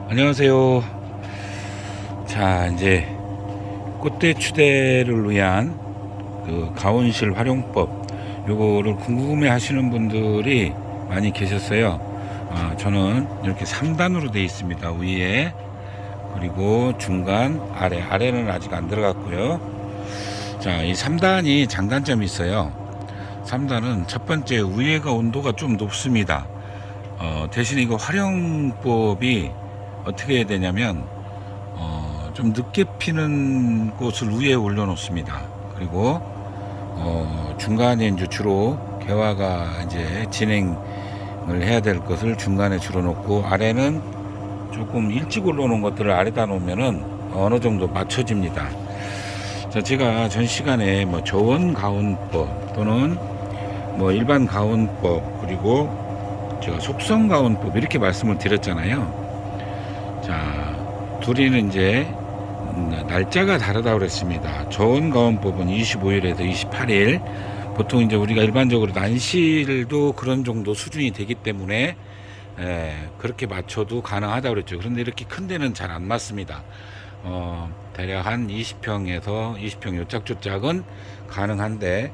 안녕하세요. 자, 이제 꽃대 추대를 위한 그 가온실 활용법, 요거를 궁금해 하시는 분들이 많이 계셨어요. 저는 이렇게 3단으로 되어 있습니다. 위에, 그리고 중간, 아래는 아직 안 들어갔고요. 자, 이 3단이 장단점이 있어요. 3단은 첫 번째, 위에가 온도가 좀 높습니다. 대신 이거 활용법이 어떻게 해야 되냐면, 좀 늦게 피는 꽃을 위에 올려 놓습니다. 그리고 중간에 이제 주로 개화가 이제 진행을 해야 될 것을 중간에 주로 놓고, 아래는 조금 일찍 올려 놓은 것들을 아래다 놓으면은 어느 정도 맞춰집니다. 자, 제가 전 시간에 뭐 저온 가온법 또는 뭐 일반 가온법, 그리고 제가 속성 가온법 이렇게 말씀을 드렸잖아요. 자, 둘이는 이제 날짜가 다르다고 그랬습니다. 저온 가온법은 25일에서 28일. 보통 이제 우리가 일반적으로 난실도 그런 정도 수준이 되기 때문에 그렇게 맞춰도 가능하다고 그랬죠. 그런데 이렇게 큰 데는 잘 안 맞습니다. 대략 한 20평에서 20평 요짝조짝은 가능한데,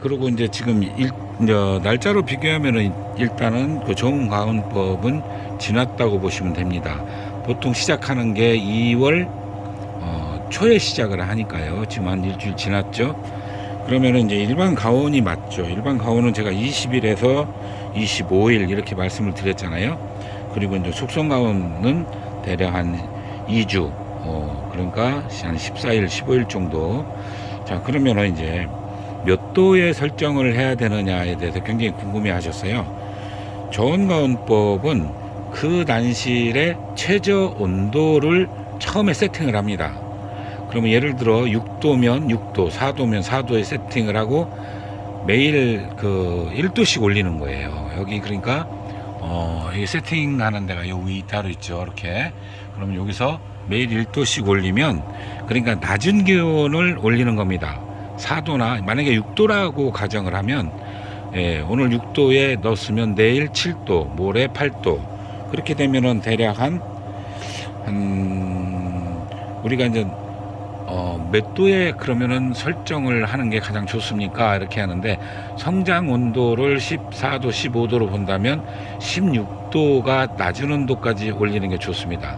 그리고 이제 지금 이제 날짜로 비교하면은 일단은 그 저온 가온법은 지났다고 보시면 됩니다. 보통 시작하는 게 2월 초에 시작을 하니까요. 지금 한 일주일 지났죠. 그러면은 이제 일반 가온이 맞죠. 일반 가온은 제가 20일에서 25일 이렇게 말씀을 드렸잖아요. 그리고 이제 속성 가온은 대략 한 2주, 그러니까 한 14일, 15일 정도. 자, 그러면은 이제 몇 도에 설정을 해야 되느냐에 대해서 굉장히 궁금해 하셨어요. 저온 가온법은 그 난실의 최저 온도를 처음에 세팅을 합니다. 그러면 예를 들어 6도면 6도, 4도면 4도에 세팅을 하고 매일 그 1도씩 올리는 거예요. 여기 그러니까 이 세팅하는 데가 여기 따로 있죠. 이렇게. 그러면 여기서 매일 1도씩 올리면, 그러니까 낮은 기온을 올리는 겁니다. 4도나 만약에 6도라고 가정을 하면, 오늘 6도에 넣었으면 내일 7도, 모레 8도. 그렇게 되면은 대략 한 우리가 이제 몇 도에 그러면은 설정을 하는 게 가장 좋습니까? 이렇게 하는데, 성장 온도를 14도, 15도로 본다면 16도가 낮은 온도까지 올리는 게 좋습니다.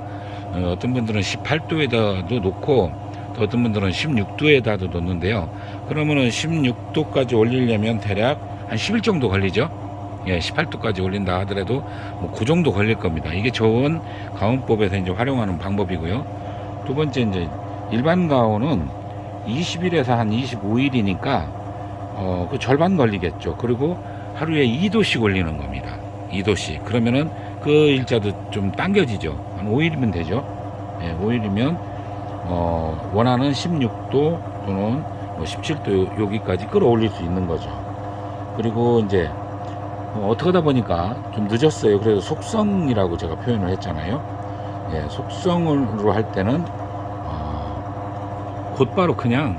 어떤 분들은 18도에다도 놓고, 어떤 분들은 16도에다도 놓는데요. 그러면은 16도까지 올리려면 대략 한 10일 정도 걸리죠. 18도까지 올린다 하더라도 뭐 그 정도 걸릴 겁니다. 이게 저온 가온법에서 이제 활용하는 방법이고요. 두 번째, 이제 일반 가온은 20일에서 한 25일이니까 그 절반 걸리겠죠. 그리고 하루에 2도씩 올리는 겁니다. 2도씩. 그러면은 그 일자도 좀 당겨지죠. 한 5일이면 되죠. 5일이면 원하는 16도 또는 뭐 17도 여기까지 끌어올릴 수 있는 거죠. 그리고 이제 어떻게 하다 보니까 좀 늦었어요. 그래서 속성이라고 제가 표현을 했잖아요. 속성으로 할 때는 곧바로 그냥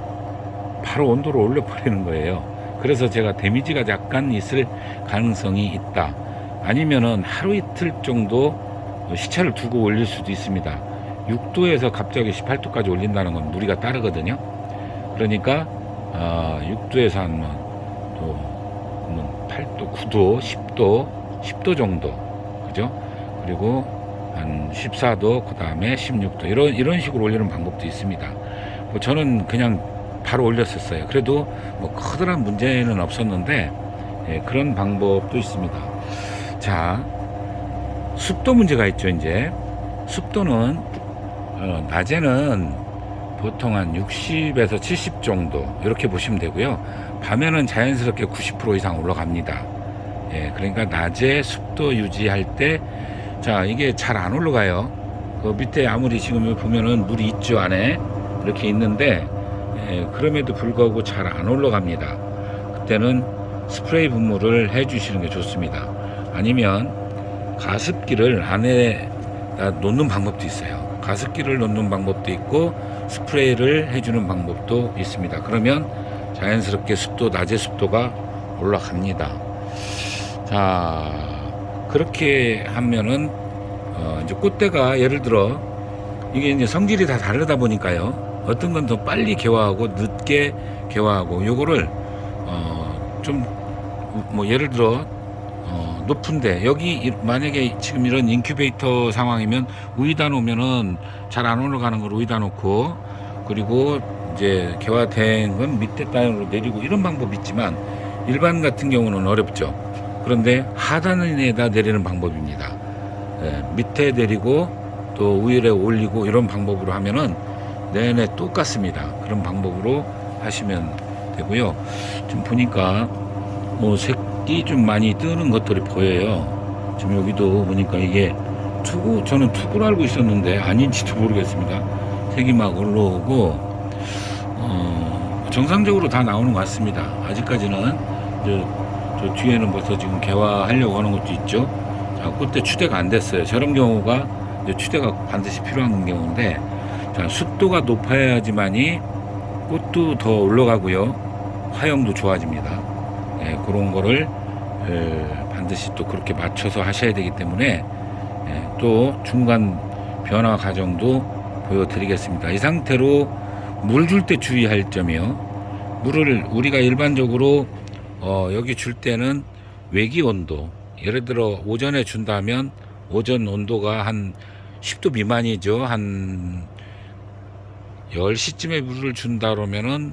바로 온도를 올려버리는 거예요. 그래서 제가 데미지가 약간 있을 가능성이 있다. 아니면은 하루 이틀 정도 시차를 두고 올릴 수도 있습니다. 6도에서 갑자기 18도까지 올린다는 건 무리가 따르거든요. 그러니까 6도에서 한 8도, 9도, 10도 정도, 그죠? 그리고 한 14도, 그 다음에 16도 이런 식으로 올리는 방법도 있습니다. 저는 그냥 바로 올렸었어요. 그래도 뭐 커다란 문제는 없었는데, 그런 방법도 있습니다. 자, 습도 문제가 있죠. 이제 습도는 낮에는 보통 한 60에서 70 정도 이렇게 보시면 되고요. 밤에는 자연스럽게 90% 이상 올라갑니다. 그러니까 낮에 습도 유지할 때, 자, 이게 잘 안 올라가요. 그 밑에 아무리 지금 보면은 물이 있죠, 안에 이렇게 있는데, 그럼에도 불구하고 잘 안 올라갑니다. 그때는 스프레이 분무를 해 주시는 게 좋습니다. 아니면 가습기를 안에다 놓는 방법도 있어요. 가습기를 놓는 방법도 있고 스프레이를 해주는 방법도 있습니다. 그러면 자연스럽게 낮의 습도가 올라갑니다. 자, 그렇게 하면은 이제 꽃대가 예를 들어 이게 이제 성질이 다 다르다 보니까요. 어떤 건 더 빨리 개화하고 늦게 개화하고 요거를 좀 뭐 예를 들어 높은데 여기 만약에 지금 이런 인큐베이터 상황이면 위에다 놓으면은 잘 안 올라가는 걸 위에다 놓고 그리고 이제 개화된 건 밑에 땅으로 내리고 이런 방법이 있지만 일반 같은 경우는 어렵죠. 그런데 하단에다 내리는 방법입니다. 밑에 내리고 또 위에 올리고 이런 방법으로 하면은 내내 똑같습니다. 그런 방법으로 하시면 되고요. 지금 보니까 뭐 색이 좀 많이 뜨는 것들이 보여요. 지금 여기도 보니까 이게 투구, 저는 투구로 알고 있었는데 아닌지도 모르겠습니다. 색이 막 올라오고 정상적으로 다 나오는 것 같습니다. 아직까지는 저 뒤에는 벌써 지금 개화하려고 하는 것도 있죠. 자, 꽃대 추대가 안 됐어요. 저런 경우가 이제 추대가 반드시 필요한 경우인데, 자, 습도가 높아야지만이 꽃도 더 올라가고요. 화형도 좋아집니다. 그런 거를 반드시 또 그렇게 맞춰서 하셔야 되기 때문에 또 중간 변화 과정도 보여드리겠습니다. 이 상태로 물 줄 때 주의할 점이요. 물을 우리가 일반적으로 여기 줄 때는 외기 온도, 예를 들어 오전에 준다면 오전 온도가 한 10도 미만이죠. 한 10시쯤에 물을 준다 그러면은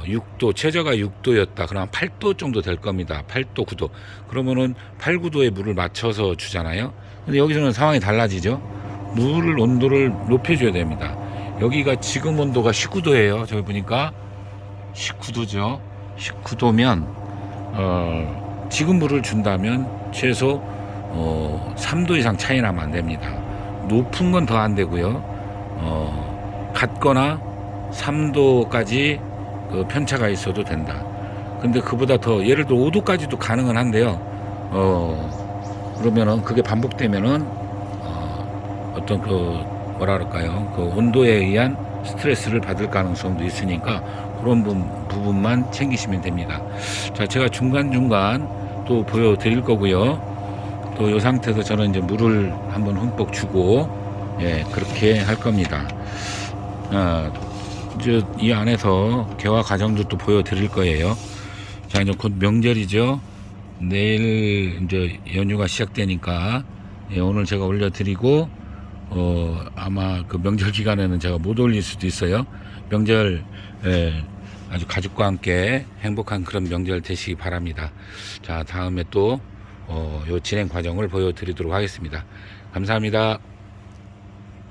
6도, 최저가 6도였다. 그럼 8도 정도 될 겁니다. 8도, 9도. 그러면은 8, 9도에 물을 맞춰서 주잖아요. 근데 여기서는 상황이 달라지죠. 물 온도를 높여줘야 됩니다. 여기가 지금 온도가 19도예요. 저기 보니까 19도죠. 19도면 지금 물을 준다면 최소 3도 이상 차이 나면 안 됩니다. 높은 건 더 안 되고요. 같거나 3도까지 그 편차가 있어도 된다. 근데 그보다 더 예를 들어 5도까지도 가능은 한데요. 그러면은 그게 반복되면은 어떤 그 뭐라 그럴까요? 그 온도에 의한 스트레스를 받을 가능성도 있으니까 그런 부분만 챙기시면 됩니다. 자, 제가 중간중간 또 보여드릴 거고요. 또 이 상태에서 저는 이제 물을 한번 흠뻑 주고 그렇게 할 겁니다. 이제 이 안에서 개화 과정도 또 보여드릴 거예요. 자, 이제 곧 명절이죠. 내일 이제 연휴가 시작되니까 오늘 제가 올려드리고 아마 그 명절 기간에는 제가 못 올릴 수도 있어요. 명절 아주 가족과 함께 행복한 그런 명절 되시기 바랍니다. 자, 다음에 또 요 진행 과정을 보여드리도록 하겠습니다. 감사합니다.